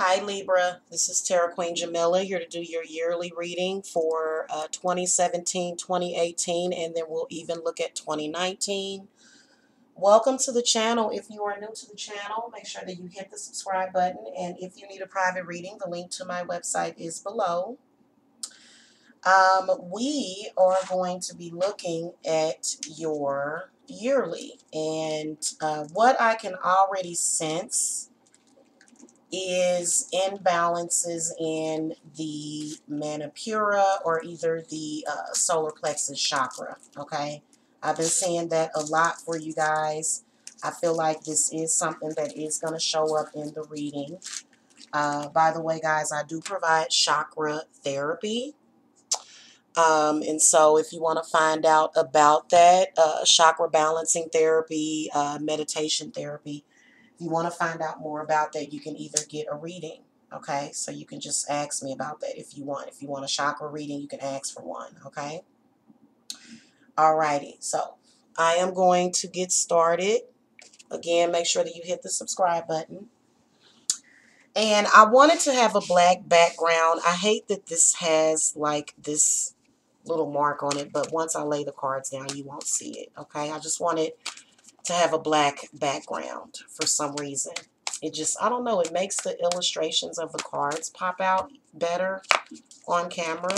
Hi Libra, this is Tarot Queen Jamila here to do your yearly reading for 2017, 2018, and then we'll even look at 2019. Welcome to the channel. If you are new to the channel, make sure that you hit the subscribe button, and if you need a private reading, the link to my website is below. We are going to be looking at your yearly, and what I can already sense is imbalances in the Manipura or either the solar plexus chakra. Okay, I've been seeing that a lot for you guys. I feel like this is something that is going to show up in the reading. By the way, guys, I do provide chakra therapy. And so if you want to find out about that, chakra balancing therapy, meditation therapy, if you want to find out more about that, you can either get a reading. Okay, so you can just ask me about that if you want. If you want a chakra reading, you can ask for one. Okay. Alrighty, so I am going to get started. Again, make sure that you hit the subscribe button. And I wanted to have a black background. I hate that this has like this little mark on it, but once I lay the cards down, you won't see it. Okay, I just wanted to have a black background for some reason. It just, I don't know, it makes the illustrations of the cards pop out better on camera.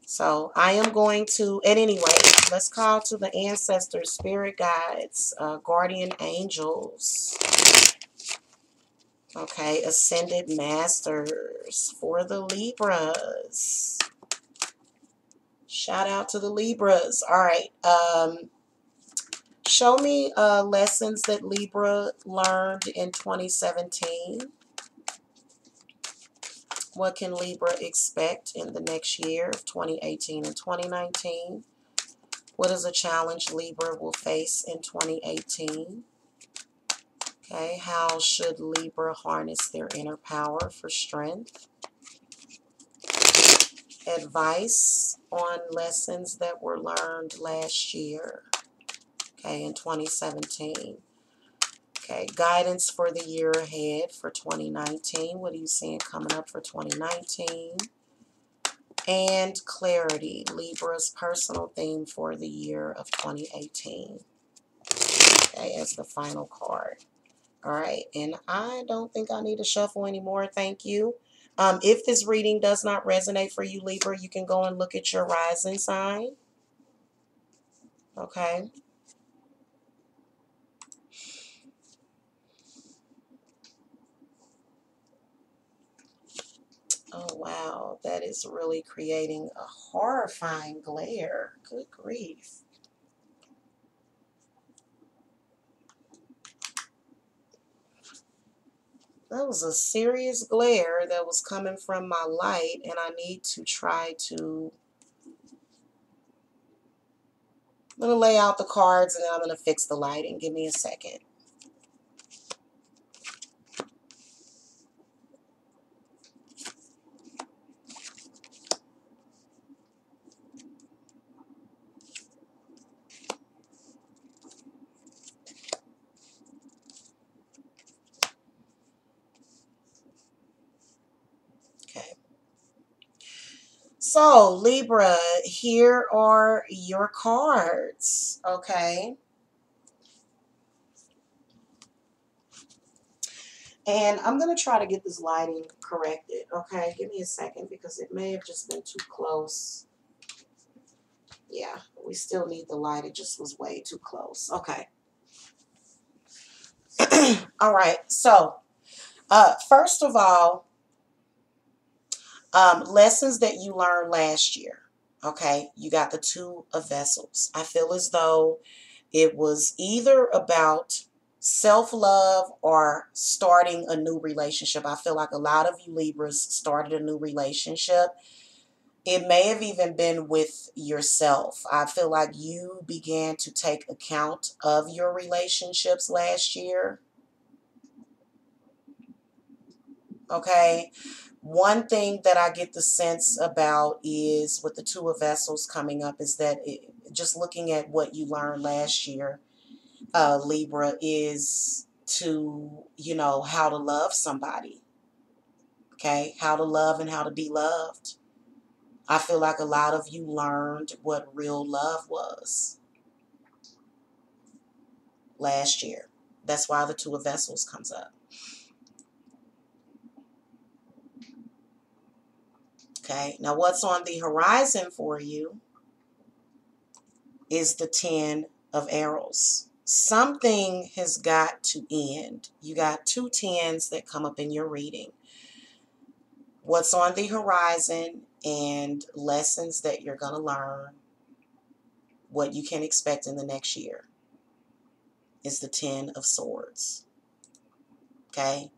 So I am going to, at any rate, let's call to the ancestors, spirit guides, guardian angels. Okay, ascended masters for the Libras. Shout out to the Libras. All right. Show me lessons that Libra learned in 2017. What can Libra expect in the next year of 2018 and 2019? What is a challenge Libra will face in 2018? Okay, how should Libra harness their inner power for strength? Advice on lessons that were learned last year, okay, in 2017. Okay, guidance for the year ahead for 2019. What are you seeing coming up for 2019? And clarity, Libra's personal theme for the year of 2018. Okay, as the final card. All right, and I don't think I need to shuffle anymore. Thank you. If this reading does not resonate for you, Libra, you can go and look at your rising sign. Okay. Oh, wow. That is really creating a horrifying glare. Good grief. That was a serious glare that was coming from my light, and I need to try to... I'm going to lay out the cards, and then I'm going to fix the lighting. Give me a second. Okay. So, Libra, here are your cards, okay? And I'm going to try to get this lighting corrected, okay? Give me a second because it may have just been too close. Yeah, we still need the light. It just was way too close. Okay. All right. So, first of all, lessons that you learned last year. Okay, you got the Two of Vessels. I feel as though it was either about self-love or starting a new relationship. I feel like a lot of you Libras started a new relationship. It may have even been with yourself. I feel like you began to take account of your relationships last year. Okay. One thing that I get the sense about is with the Two of Vessels coming up is that just looking at what you learned last year, Libra, is to, you know, how to love somebody. Okay, how to love and how to be loved. I feel like a lot of you learned what real love was last year. That's why the Two of Vessels comes up. Okay, now what's on the horizon for you is the Ten of Arrows. Something has got to end. You got two tens that come up in your reading. What's on the horizon and lessons that you're going to learn, what you can expect in the next year, is the Ten of Swords. Okay,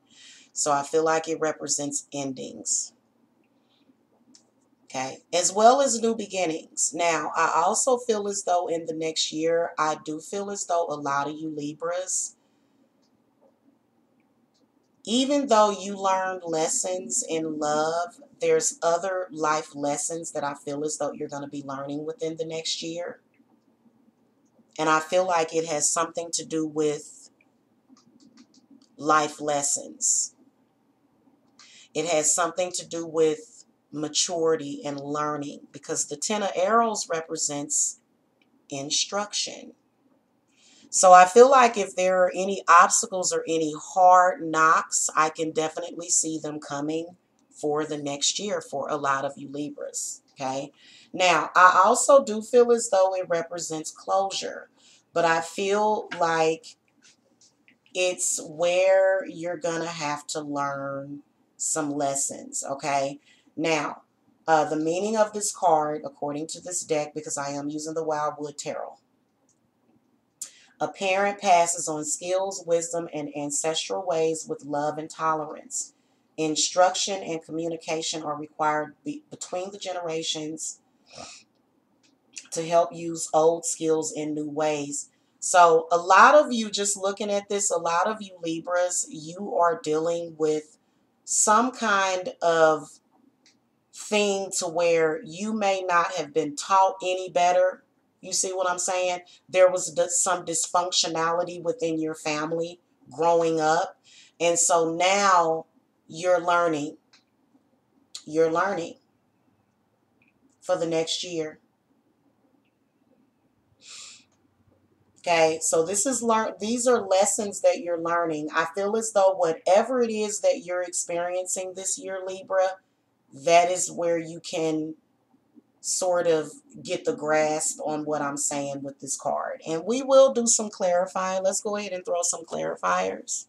so I feel like it represents endings. Okay, as well as new beginnings. Now, I also feel as though in the next year, I do feel as though a lot of you Libras, even though you learned lessons in love, there's other life lessons that I feel as though you're going to be learning within the next year. And I feel like it has something to do with life lessons. It has something to do with maturity and learning, because the Ten of Arrows represents instruction. So I feel like if there are any obstacles or any hard knocks, I can definitely see them coming for the next year for a lot of you Libras. Okay. Now, I also do feel as though it represents closure, but I feel like it's where you're going to have to learn some lessons. Okay. Now, the meaning of this card, according to this deck, because I am using the Wildwood Tarot, a parent passes on skills, wisdom, and ancestral ways with love and tolerance. Instruction and communication are required between the generations to help use old skills in new ways. So a lot of you, just looking at this, a lot of you Libras, you are dealing with some kind of thing to where you may not have been taught any better. You see what I'm saying? There was some dysfunctionality within your family growing up. And so now you're learning. You're learning for the next year. Okay, so these are lessons that you're learning. I feel as though whatever it is that you're experiencing this year, Libra, that is where you can sort of get the grasp on what I'm saying with this card. And we will do some clarifying. Let's go ahead and throw some clarifiers.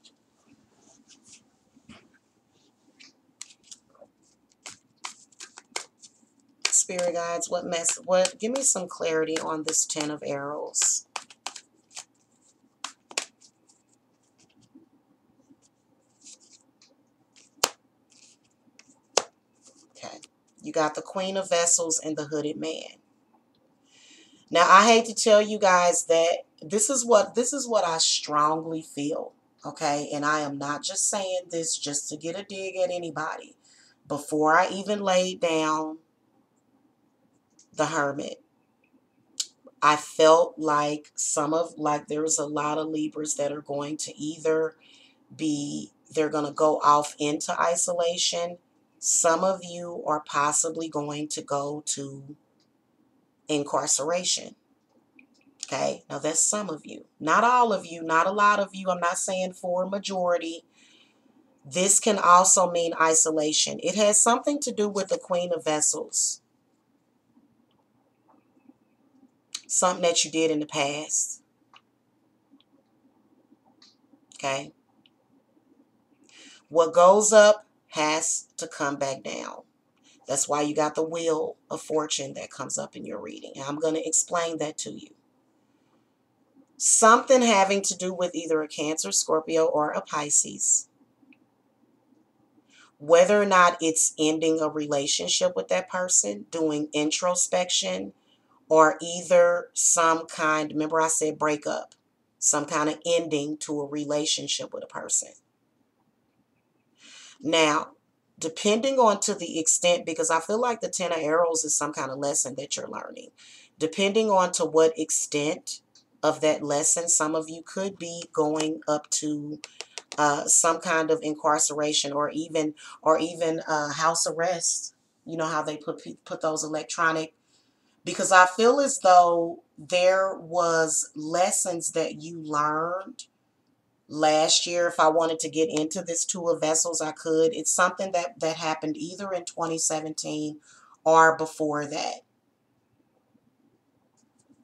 Spirit guides, give me some clarity on this Ten of Arrows. Okay. You got the Queen of Vessels and the Hooded Man. Now, I hate to tell you guys that this is what I strongly feel, okay? And I am not just saying this just to get a dig at anybody. Before I even laid down the Hermit, I felt like there's a lot of Libras that are going to either they're going to go off into isolation. Some of you are possibly going to go to incarceration. Okay, now that's some of you. Not all of you, not a lot of you. I'm not saying for a majority. This can also mean isolation. It has something to do with the Queen of Vessels. Something that you did in the past. Okay. What goes up has to come back down. That's why you got the Wheel of Fortune that comes up in your reading. And I'm going to explain that to you. Something having to do with either a Cancer, Scorpio, or a Pisces. Whether or not it's ending a relationship with that person, doing introspection, or either some kind, remember I said breakup, some kind of ending to a relationship with a person. Now, depending on to the extent, because I feel like the Ten of Arrows is some kind of lesson that you're learning. Depending on to what extent of that lesson. Some of you could be going up to some kind of incarceration, or even house arrest. You know how they put those electronic, because I feel as though there was lessons that you learned last year. If I wanted to get into this Two of Vessels, I could. It's something that happened either in 2017 or before that.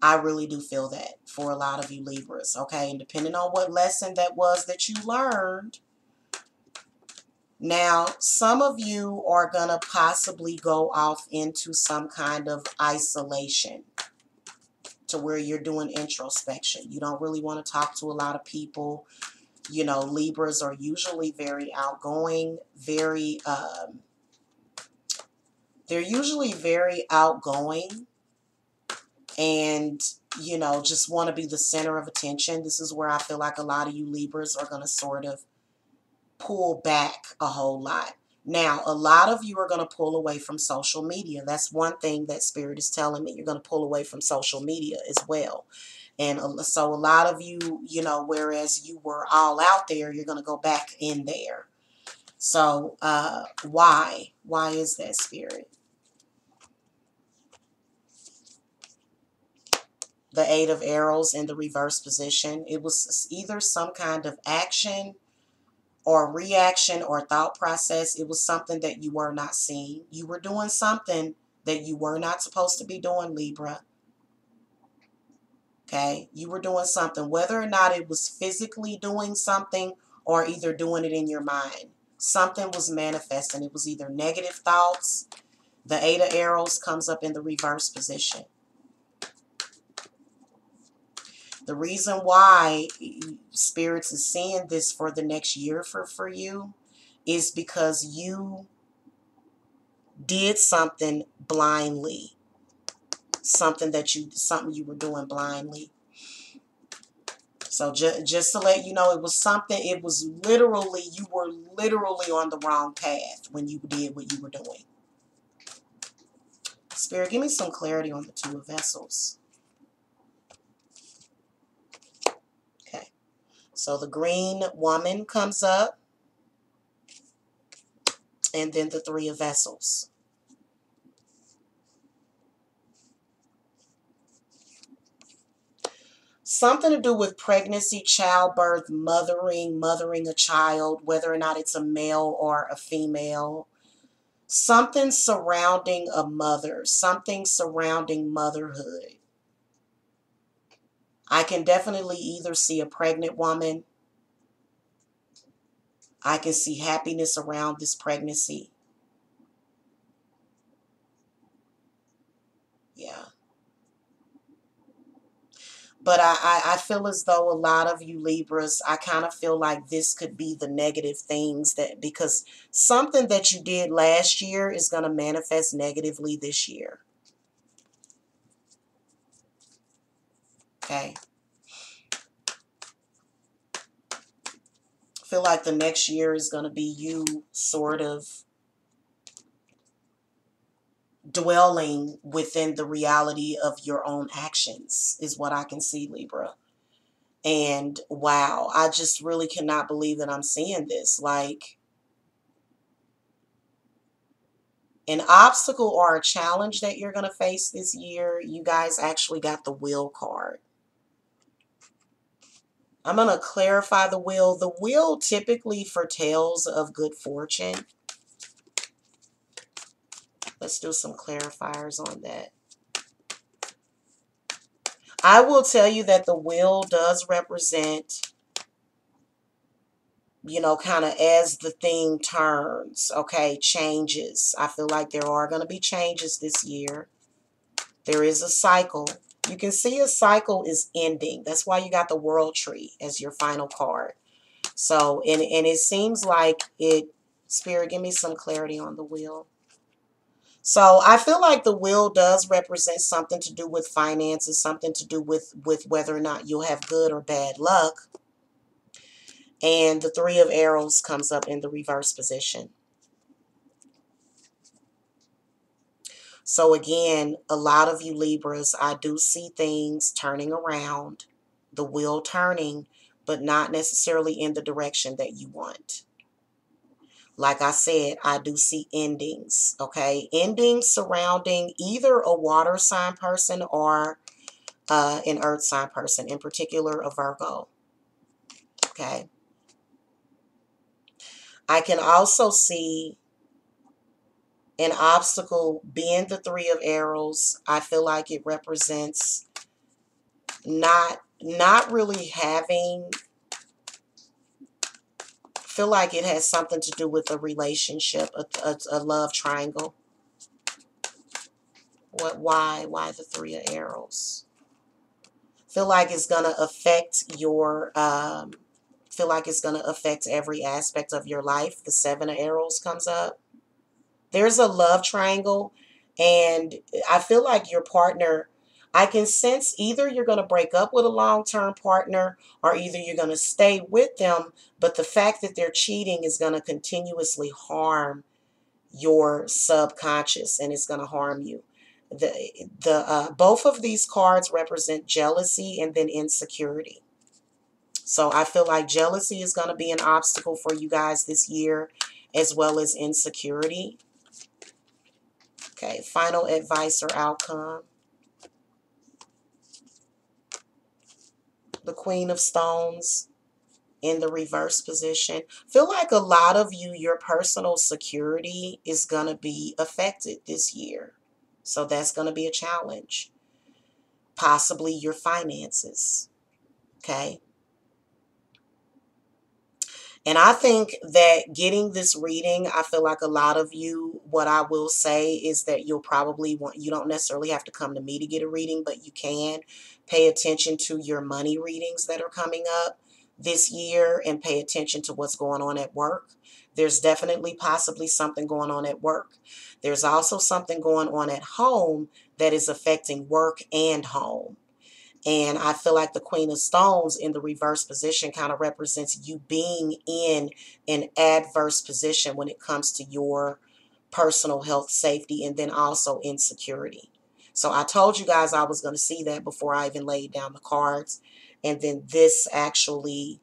I really do feel that for a lot of you Libras, okay? And depending on what lesson that was that you learned. Now, some of you are going to possibly go off into some kind of isolation, to where you're doing introspection. You don't really want to talk to a lot of people. You know, Libras are usually very outgoing, they're usually very outgoing, and, you know, just want to be the center of attention. This is where I feel like a lot of you Libras are going to sort of pull back a whole lot. Now, a lot of you are going to pull away from social media. That's one thing that Spirit is telling me. You're going to pull away from social media as well. And so a lot of you, you know, whereas you were all out there, you're going to go back in there. So why? Why is that, Spirit? The Eight of Arrows in the reverse position. It was either some kind of action or reaction or thought process. It was something that you were not seeing. You were doing something that you were not supposed to be doing, Libra. Okay? You were doing something, whether or not it was physically doing something or either doing it in your mind. Something was manifesting. It was either negative thoughts. The Eight of Arrows comes up in the reverse position. The reason why Spirits is seeing this for the next year for you is because you did something blindly. Something you were doing blindly. So just to let you know, it was something, it was literally, you were literally on the wrong path when you did what you were doing. Spirit, give me some clarity on the Two of Vessels. Okay. So the green woman comes up, and then the Three of Vessels. Something to do with pregnancy, childbirth, mothering a child, whether or not it's a male or a female. Something surrounding a mother, something surrounding motherhood. I can definitely either see a pregnant woman. I can see happiness around this pregnancy. Yeah. But I feel as though a lot of you Libras, I kind of feel like this could be the negative things, that because something that you did last year is going to manifest negatively this year. Okay. I feel like the next year is going to be you sort of dwelling within the reality of your own actions is what I can see, Libra. And wow, I just really cannot believe that I'm seeing this. Like, an obstacle or a challenge that you're going to face this year, you guys actually got the Wheel card. I'm going to clarify the Wheel. The Wheel typically foretells of good fortune. Let's do some clarifiers on that. I will tell you that the Wheel does represent, you know, kind of as the thing turns, okay, changes. I feel like there are going to be changes this year. There is a cycle. You can see a cycle is ending. That's why you got the World Tree as your final card. So, and it seems like it, Spirit, give me some clarity on the Wheel. So I feel like the Wheel does represent something to do with finances, something to do with whether or not you'll have good or bad luck. And the Three of Arrows comes up in the reverse position. So again, a lot of you Libras, I do see things turning around. the wheel turning, but not necessarily in the direction that you want. Like I said, I do see endings, okay? Endings surrounding either a water sign person or an earth sign person, in particular a Virgo, okay? I can also see an obstacle being the Three of Arrows. I feel like it represents not really having, feel like it has something to do with a relationship, a love triangle. Why the Three of Arrows? Feel like it's gonna affect your feel like it's gonna affect every aspect of your life. The Seven of Arrows comes up. There's a love triangle, and I feel like your partner, I can sense either you're going to break up with a long-term partner or either you're going to stay with them, but the fact that they're cheating is going to continuously harm your subconscious, and it's going to harm you. Both of these cards represent jealousy and then insecurity. So I feel like jealousy is going to be an obstacle for you guys this year, as well as insecurity. Okay, final advice or outcome. The Queen of Stones in the reverse position. Feel like a lot of you, your personal security is going to be affected this year. So that's going to be a challenge. Possibly your finances. Okay. And I think that getting this reading, I feel like a lot of you, what I will say is that you'll probably want, you don't necessarily have to come to me to get a reading, but you can pay attention to your money readings that are coming up this year and pay attention to what's going on at work. There's definitely possibly something going on at work. There's also something going on at home that is affecting work and home. And I feel like the Queen of Stones in the reverse position kind of represents you being in an adverse position when it comes to your personal health, safety, and then also insecurity. So I told you guys I was going to see that before I even laid down the cards. And then this actually,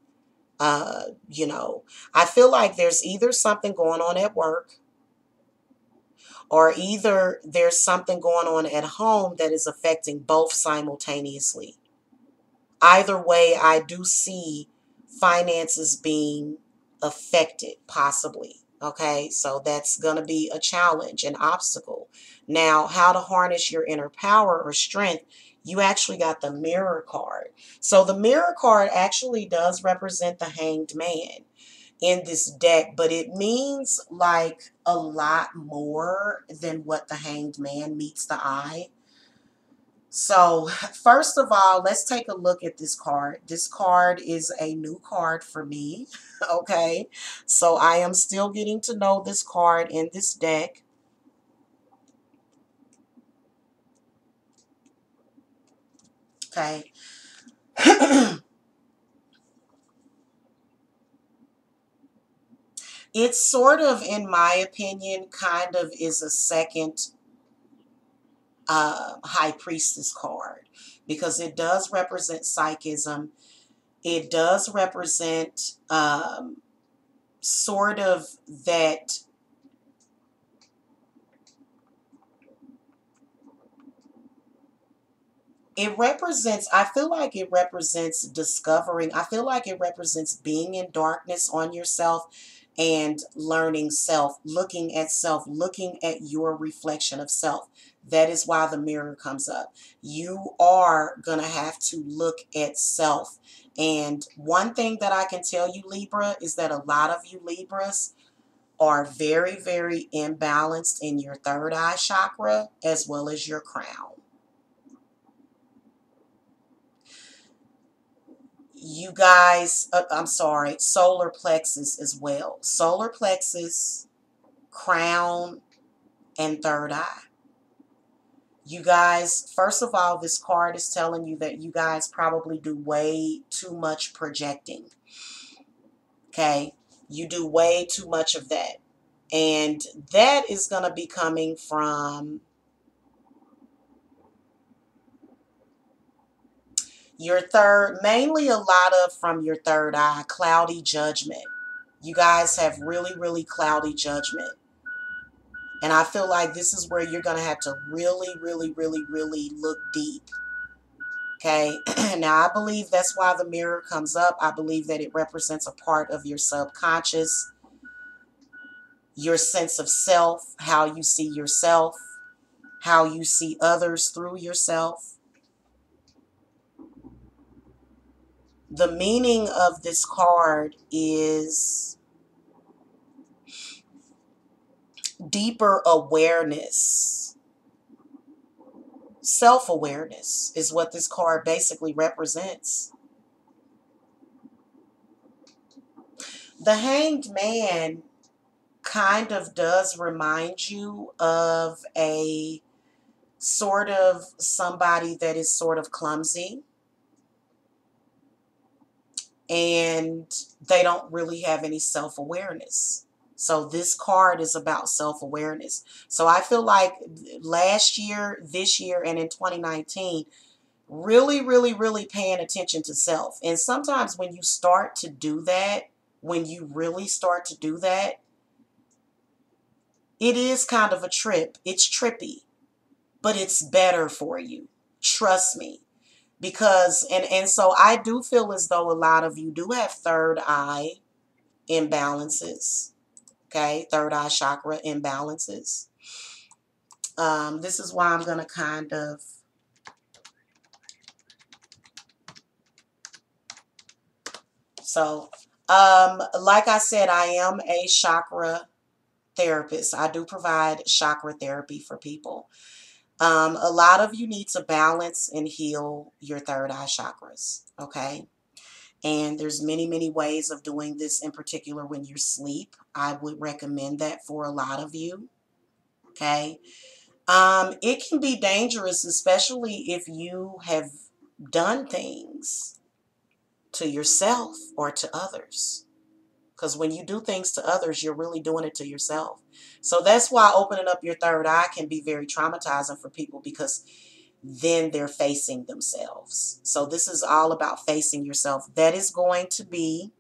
you know, I feel like there's either something going on at work or either there's something going on at home that is affecting both simultaneously. Either way, I do see finances being affected, possibly. Okay, so that's going to be a challenge, an obstacle. Now, how to harness your inner power or strength, you actually got the Mirror card. So the Mirror card actually does represent the Hanged Man in this deck, but it means like a lot more than what the Hanged Man meets the eye. So first of all, let's take a look at this card. This card is a new card for me, okay? So I am still getting to know this card in this deck. Okay. It's sort of, in my opinion, kind of is a second High Priestess card because it does represent psychism. It does represent sort of that. It represents, I feel like it represents discovering, I feel like it represents being in darkness on yourself and learning self, looking at your reflection of self. That is why the Mirror comes up. You are going to have to look at self. And one thing that I can tell you, Libra, is that a lot of you Libras are very, very imbalanced in your third eye chakra as well as your crown. You guys, I'm sorry, solar plexus as well. Solar plexus, crown, and third eye. You guys, first of all, this card is telling you that you guys probably do way too much projecting. Okay? You do way too much of that. And that is going to be coming from, Your third, mainly a lot of from your third eye, cloudy judgment. You guys have really, really cloudy judgment. And I feel like this is where you're going to have to really, really, really, really look deep. Okay. Now, I believe that's why the mirror comes up. I believe that it represents a part of your subconscious, your sense of self, how you see yourself, how you see others through yourself. The meaning of this card is deeper awareness. Self-awareness is what this card basically represents. The Hanged Man kind of does remind you of a sort of somebody that is sort of clumsy, and they don't really have any self-awareness. So this card is about self-awareness. So I feel like last year, this year, and in 2019, really, really, really paying attention to self. And sometimes when you start to do that, when you really start to do that, it is kind of a trip. It's trippy, but it's better for you. Trust me. Because, and so I do feel as though a lot of you do have third eye imbalances. Okay, third eye chakra imbalances. This is why I'm going to kind of like I said, I am a chakra therapist. I do provide chakra therapy for people. A lot of you need to balance and heal your third eye chakras, okay? And there's many, many ways of doing this, in particular when you sleep. I would recommend that for a lot of you, okay? It can be dangerous, especially if you have done things to yourself or to others. Because when you do things to others, you're really doing it to yourself. So that's why opening up your third eye can be very traumatizing for people, because then they're facing themselves. So this is all about facing yourself. That is going to be,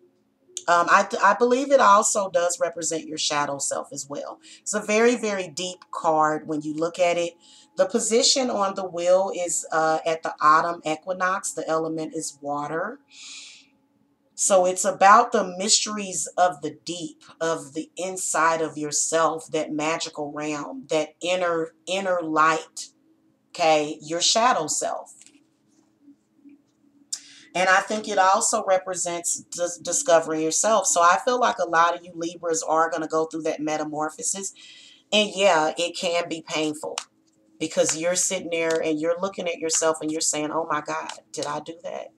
I believe it also does represent your shadow self as well. It's a very, very deep card when you look at it. The position on the wheel is at the autumn equinox. The element is water. So it's about the mysteries of the deep, of the inside of yourself, that magical realm, that inner light, okay, your shadow self. And I think it also represents discovering yourself. So I feel like a lot of you Libras are going to go through that metamorphosis. And yeah, it can be painful, because you're sitting there and you're looking at yourself and you're saying, oh my God, did I do that?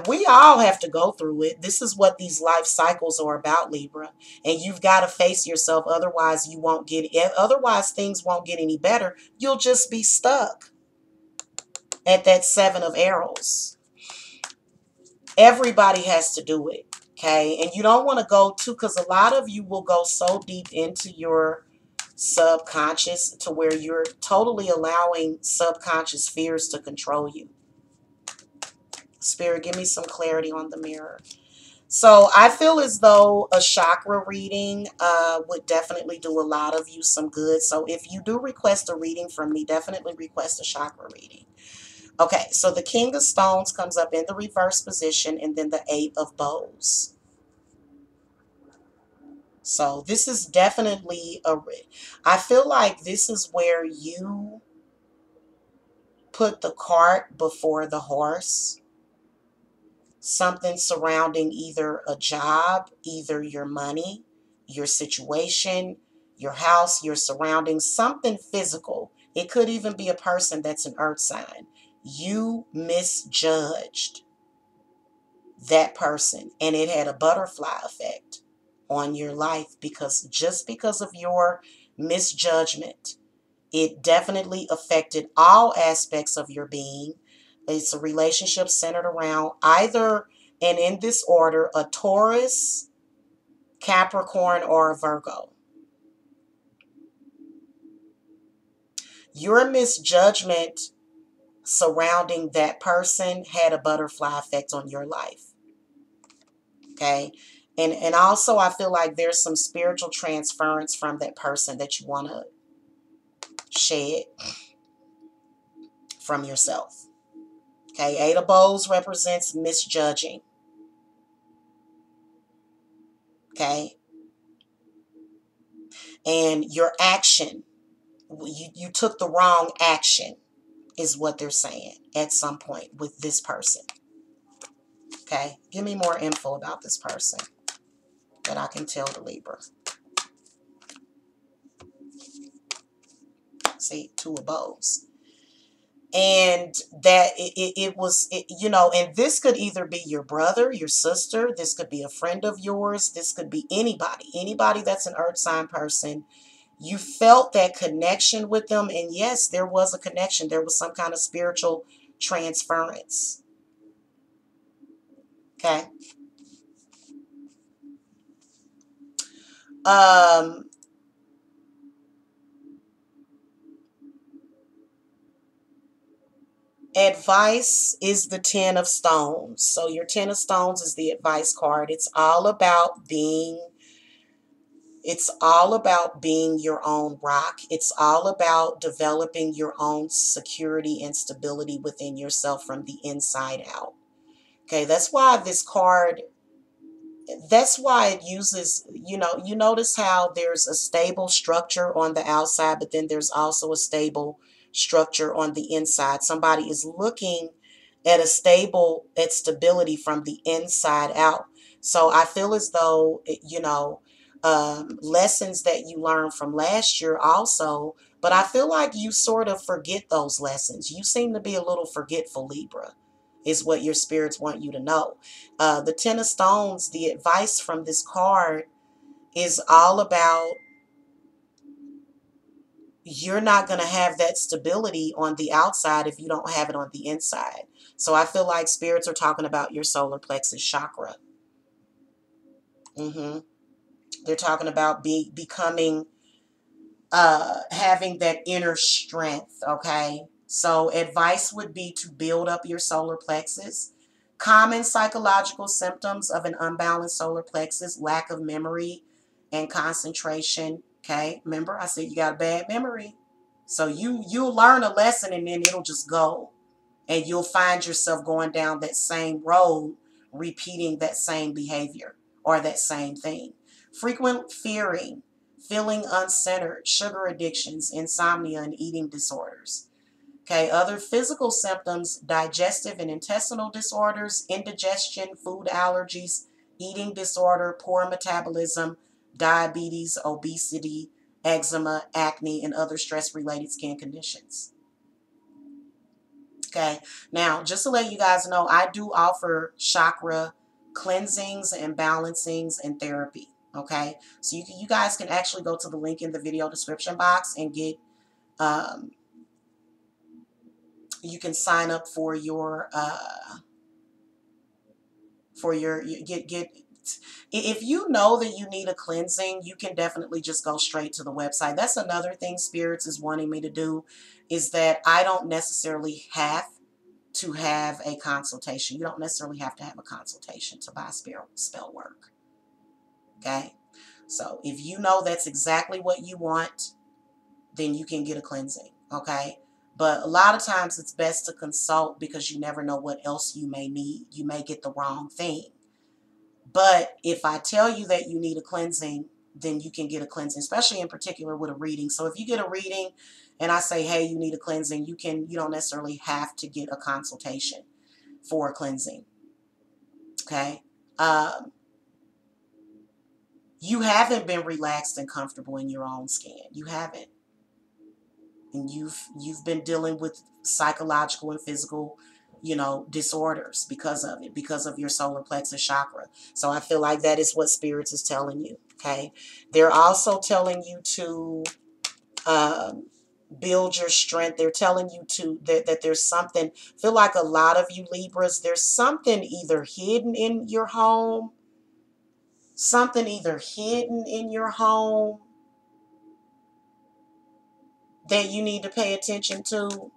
We all have to go through it. This is what these life cycles are about, Libra. And you've got to face yourself. Otherwise, you won't get it. Otherwise, things won't get any better. You'll just be stuck at that 7 of arrows. Everybody has to do it. Okay. And you don't want to go too, because a lot of you will go so deep into your subconscious to where you're totally allowing subconscious fears to control you. Spirit, give me some clarity on the mirror. So I feel as though a chakra reading would definitely do a lot of you some good. So if you do request a reading from me, definitely request a chakra reading. Okay, so the King of Stones comes up in the reverse position, and then the 8 of Bows. So this is definitely I feel like this is where you put the cart before the horse. Something surrounding either a job, either your money, your situation, your house, your surroundings, something physical. It could even be a person that's an earth sign. You misjudged that person, and it had a butterfly effect on your life, because just because of your misjudgment, it definitely affected all aspects of your being. It's a relationship centered around either, and in this order, a Taurus, Capricorn, or a Virgo. Your misjudgment surrounding that person had a butterfly effect on your life. Okay. And also I feel like there's some spiritual transference from that person that you want to shed from yourself. Okay. Eight of Bowls represents misjudging. Okay. And your action, you took the wrong action, is what they're saying at some point with this person. Okay. Give me more info about this person that I can tell the Libra. See, Two of Bowls. And that it was, you know, and this could either be your brother, your sister, this could be a friend of yours, this could be anybody that's an earth sign person. You felt that connection with them, and yes, there was a connection. There was some kind of spiritual transference. Okay. Um, Advice is the Ten of Stones. So your Ten of Stones is the advice card. It's all about being your own rock. It's all about developing your own security and stability within yourself from the inside out. Okay, that's why it uses, you know, you notice how there's a stable structure on the outside, but then there's also a stable structure on the inside. Somebody is looking at at stability from the inside out. So I feel as though, you know, lessons that you learned from last year also, but I feel like you sort of forget those lessons. You seem to be a little forgetful, Libra, is what your spirits want you to know. The Ten of Stones, the advice from this card is all about you're not going to have that stability on the outside if you don't have it on the inside. So I feel like spirits are talking about your solar plexus chakra. They're talking about becoming, having that inner strength. Okay. So advice would be to build up your solar plexus. Common psychological symptoms of an unbalanced solar plexus: lack of memory and concentration. Okay. Remember, I said you got a bad memory. So you'll learn a lesson and then it'll just go. And you'll find yourself going down that same road, repeating that same behavior or that same thing. Frequent fearing, feeling uncentered, sugar addictions, insomnia, and eating disorders. Okay, other physical symptoms: digestive and intestinal disorders, indigestion, food allergies, eating disorder, poor metabolism, diabetes, obesity, eczema, acne, and other stress-related skin conditions. Okay, now just to let you guys know, I do offer chakra cleansings and balancings and therapy. Okay, so you guys can actually go to the link in the video description box and get, um, you can sign up for your get if you know that you need a cleansing, you can definitely just go straight to the website. That's another thing spirits is wanting me to do, is that I don't necessarily have to have a consultation. You don't necessarily have to have a consultation to buy spell work. Okay, so if you know that's exactly what you want, then you can get a cleansing. Okay, but a lot of times it's best to consult because you never know what else you may need. You may get the wrong thing. But if I tell you that you need a cleansing, then you can get a cleansing, especially in particular with a reading. So if you get a reading and I say, hey, you need a cleansing, you don't necessarily have to get a consultation for a cleansing. Okay. You haven't been relaxed and comfortable in your own skin. You haven't. And you've been dealing with psychological and physical, you know, disorders because of it, because of your solar plexus chakra. So I feel like that is what spirits is telling you. Okay. They're also telling you to build your strength. They're telling you that there's something. I feel like a lot of you Libras, there's something either hidden in your home, that you need to pay attention to.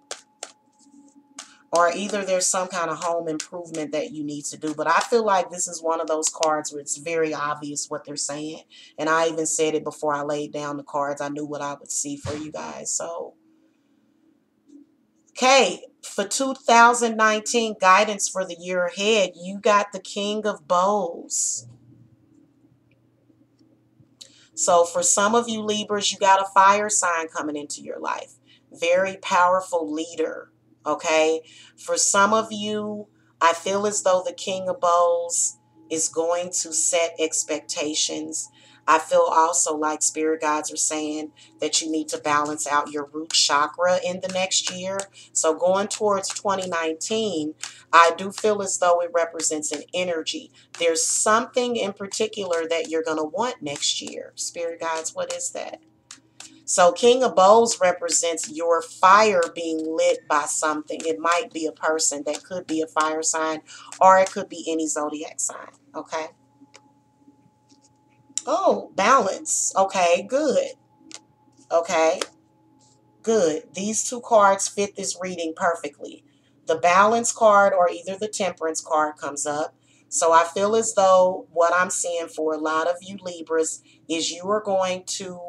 Or either there's some kind of home improvement that you need to do. But I feel like this is one of those cards where it's very obvious what they're saying. And I even said it before I laid down the cards. I knew what I would see for you guys. So, okay, for 2019 guidance for the year ahead, you got the King of Bows. So for some of you Libras, you got a fire sign coming into your life. Very powerful leader, okay? For some of you, I feel as though the King of Bowls is going to set expectations. I feel also like spirit guides are saying that you need to balance out your root chakra in the next year. So going towards 2019, I do feel as though it represents an energy. There's something in particular that you're going to want next year. Spirit guides, what is that? So King of Bowls represents your fire being lit by something. It might be a person, that could be a fire sign, or it could be any zodiac sign, okay? Oh, balance. Okay, good. Okay, good. These two cards fit this reading perfectly. The balance card or either the temperance card comes up. So I feel as though what I'm seeing for a lot of you Libras is you are going to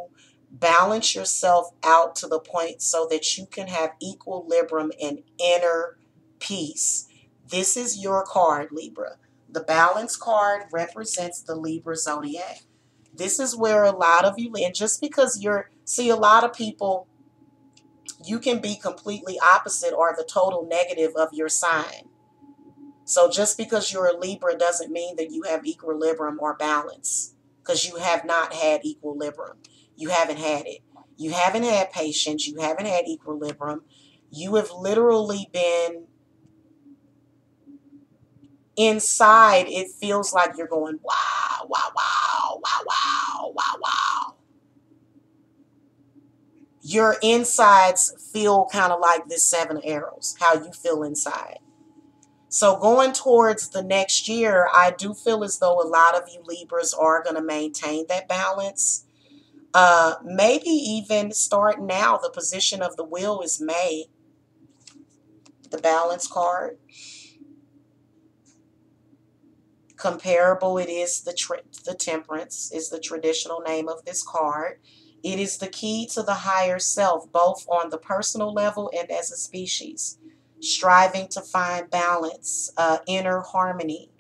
balance yourself out to the point so that you can have equilibrium and inner peace. This is your card, Libra. The balance card represents the Libra zodiac. This is where a lot of you, and just because see, a lot of people, you can be completely opposite or the total negative of your sign. So just because you're a Libra doesn't mean that you have equilibrium or balance, because you have not had equilibrium. You haven't had it. You haven't had patience. You haven't had equilibrium. You have literally been inside. It feels like you're going, wow, wow, wow, wow, wow, wow, wow. Your insides feel kind of like this Seven of Arrows, how you feel inside. So going towards the next year, I do feel as though a lot of you Libras are going to maintain that balance. Maybe even start now. The position of the wheel is May, the balance card. Comparable, it is the temperance is the traditional name of this card. It is the key to the higher self, both on the personal level and as a species. Striving to find balance, inner harmony,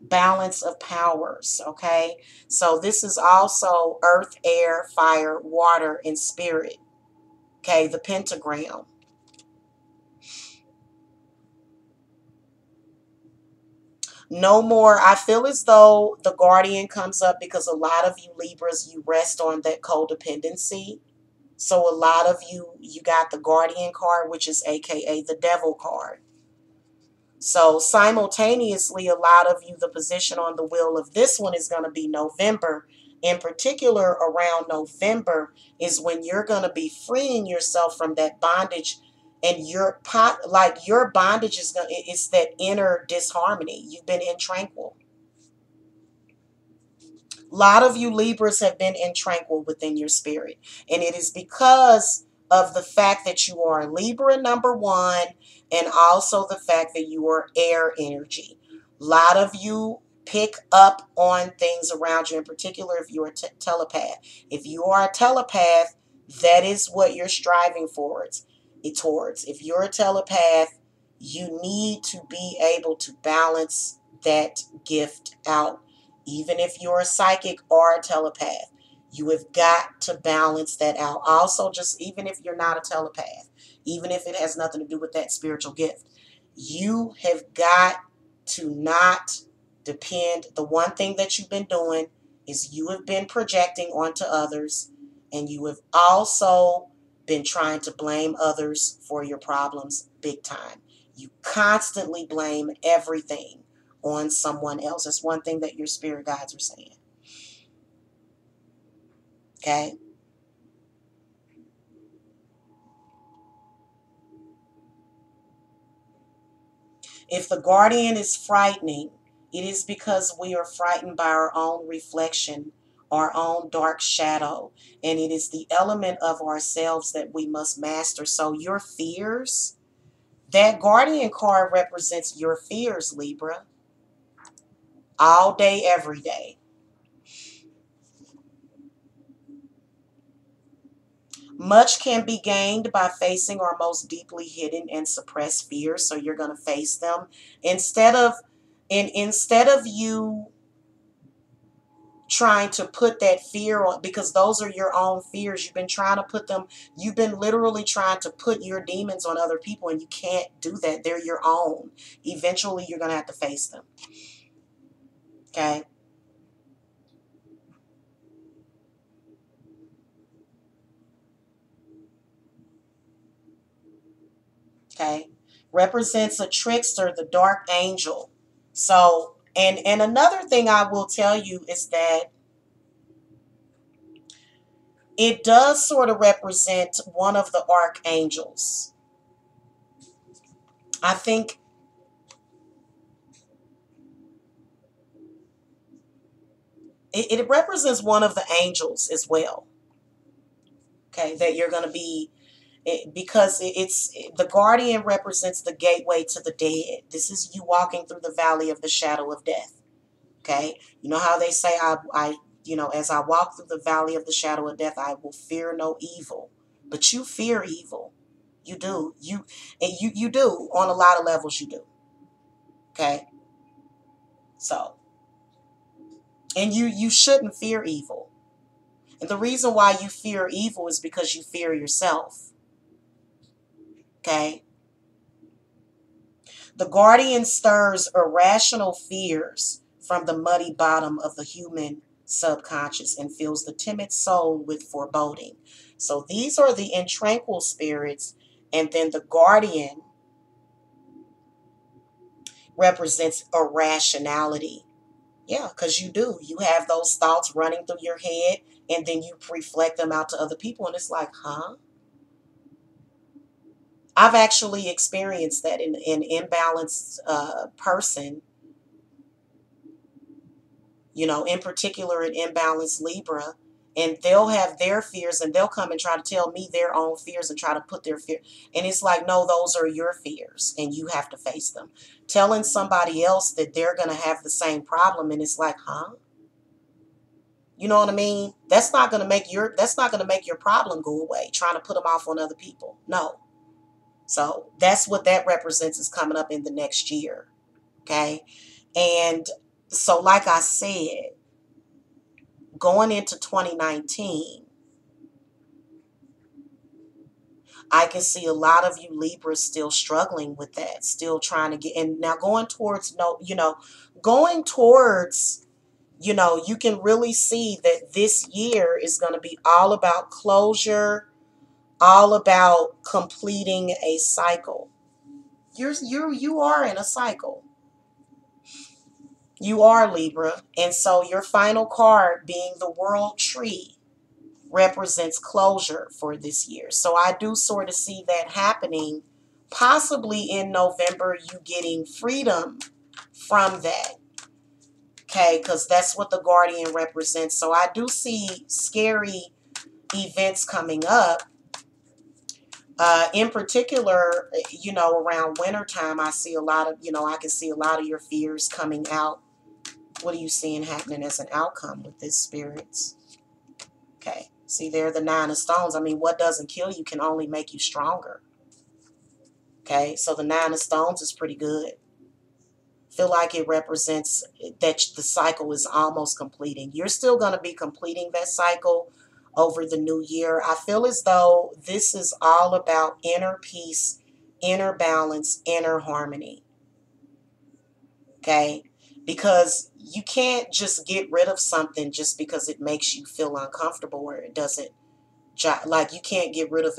balance of powers, okay? So this is also earth, air, fire, water, and spirit, okay? The pentagram. No more. I feel as though the guardian comes up because a lot of you Libras, you rest on that codependency. So a lot of you, you got the guardian card, which is AKA the devil card. So simultaneously, a lot of you, the position on the wheel of this one is going to be November. In particular, around November is when you're going to be freeing yourself from that bondage. And your bondage is it's that inner disharmony. You've been intranquil. A lot of you Libras have been intranquil within your spirit. And it is because of the fact that you are Libra #1 and also the fact that you are air energy. A lot of you pick up on things around you, in particular if you're a telepath. If you are a telepath, that is what you're striving towards. If you're a telepath, you need to be able to balance that gift out. Even if you're a psychic or a telepath, you have got to balance that out. Also, just even if you're not a telepath, even if it has nothing to do with that spiritual gift, you have got to not depend. The one thing that you've been doing is you have been projecting onto others, and you have also been trying to blame others for your problems big time. You constantly blame everything on someone else. That's one thing that your spirit guides are saying. Okay? If the guardian is frightening, it is because we are frightened by our own reflection, our own dark shadow, and it is the element of ourselves that we must master. So your fears, That Guardian card represents your fears, Libra. All day, every day. Much can be gained by facing our most deeply hidden and suppressed fears. So you're going to face them instead of you trying to put that fear on, because those are your own fears. You've been literally trying to put your demons on other people, and you can't do that. They're your own. Eventually you're going to have to face them. Okay. Okay. Represents a trickster, the dark angel. So, and another thing I will tell you is that it does sort of represent one of the archangels. I think it represents one of the angels as well. Okay, that you're going to be, because it's the guardian represents the gateway to the dead. This is you walking through the valley of the shadow of death. Okay, you know how they say, as I walk through the valley of the shadow of death, I will fear no evil. But you fear evil. You do. You do on a lot of levels. You do. Okay. So, and you shouldn't fear evil. And the reason why you fear evil is because you fear yourself. Okay. The guardian stirs irrational fears from the muddy bottom of the human subconscious and fills the timid soul with foreboding. So these are the intranquil spirits, and then the guardian represents irrationality. Yeah, because you do. You have those thoughts running through your head, and then you reflect them out to other people, and it's like, huh? I've actually experienced that in an imbalanced person, in particular an imbalanced Libra, and they'll have their fears and they'll come and try to tell me their own fears and try to put their fear. And it's like, no, those are your fears and you have to face them. Telling somebody else that they're going to have the same problem, and it's like, huh? You know what I mean? That's not going to make your problem go away, trying to put them off on other people. No. So that's what that represents, is coming up in the next year. Okay. And so, like I said, going into 2019, I can see a lot of you Libras still struggling with that, still trying to get, and now going towards, no, going towards, you can really see that this year is going to be all about closure, all about completing a cycle. You are in a cycle. You are Libra. And so your final card being the World Tree represents closure for this year. So I do sort of see that happening, possibly in November, you getting freedom from that. Okay, because that's what the Guardian represents. So I do see scary events coming up. In particular, around wintertime, I see a lot of, I can see a lot of your fears coming out. What are you seeing happening as an outcome with this, spirits? Okay. See, there, the Nine of Stones. I mean, what doesn't kill you can only make you stronger. Okay. So the Nine of Stones is pretty good. Feel like it represents that the cycle is almost completing. You're still going to be completing that cycle over the new year. I feel as though this is all about inner peace, inner balance, inner harmony. Okay. Because you can't just get rid of something just because it makes you feel uncomfortable, or it doesn't, like, you can't get rid of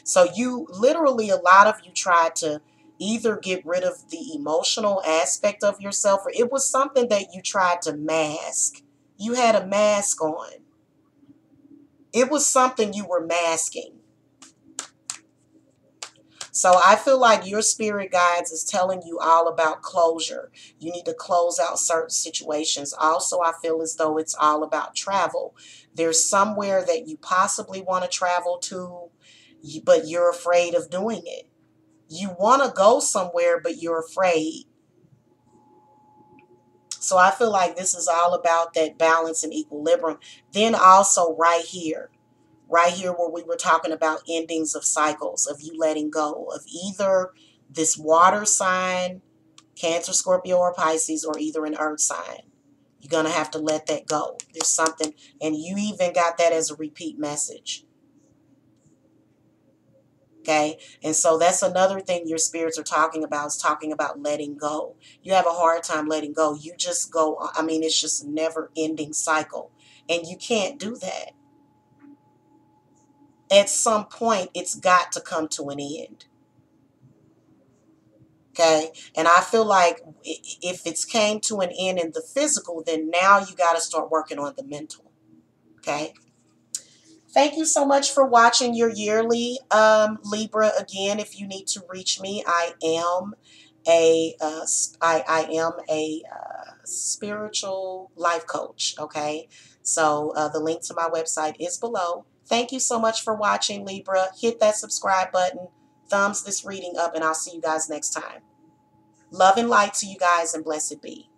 so you literally, a lot of you tried to either get rid of the emotional aspect of yourself, or it was something that you tried to mask. You had a mask on. It was something you were masking. So I feel like your spirit guides is telling you all about closure. You need to close out certain situations. Also, I feel as though it's all about travel. There's somewhere that you possibly want to travel to, but you're afraid of doing it. You want to go somewhere, but you're afraid. So I feel like this is all about that balance and equilibrium. Then also right here where we were talking about endings of cycles, of you letting go of either this water sign, Cancer, Scorpio, or Pisces, or either an earth sign. You're going to have to let that go. There's something, and you even got that as a repeat message. Okay. And so that's another thing your spirits are talking about, is talking about letting go. You have a hard time letting go. You just go, I mean, it's just a never ending cycle. And you can't do that. At some point, it's got to come to an end. Okay. And I feel like if it's came to an end in the physical, then now you got to start working on the mental. Okay. Thank you so much for watching your yearly Libra. Again, if you need to reach me, I am a spiritual life coach. Okay, so the link to my website is below. Thank you so much for watching, Libra. Hit that subscribe button, thumbs this reading up, and I'll see you guys next time. Love and light to you guys, and blessed be.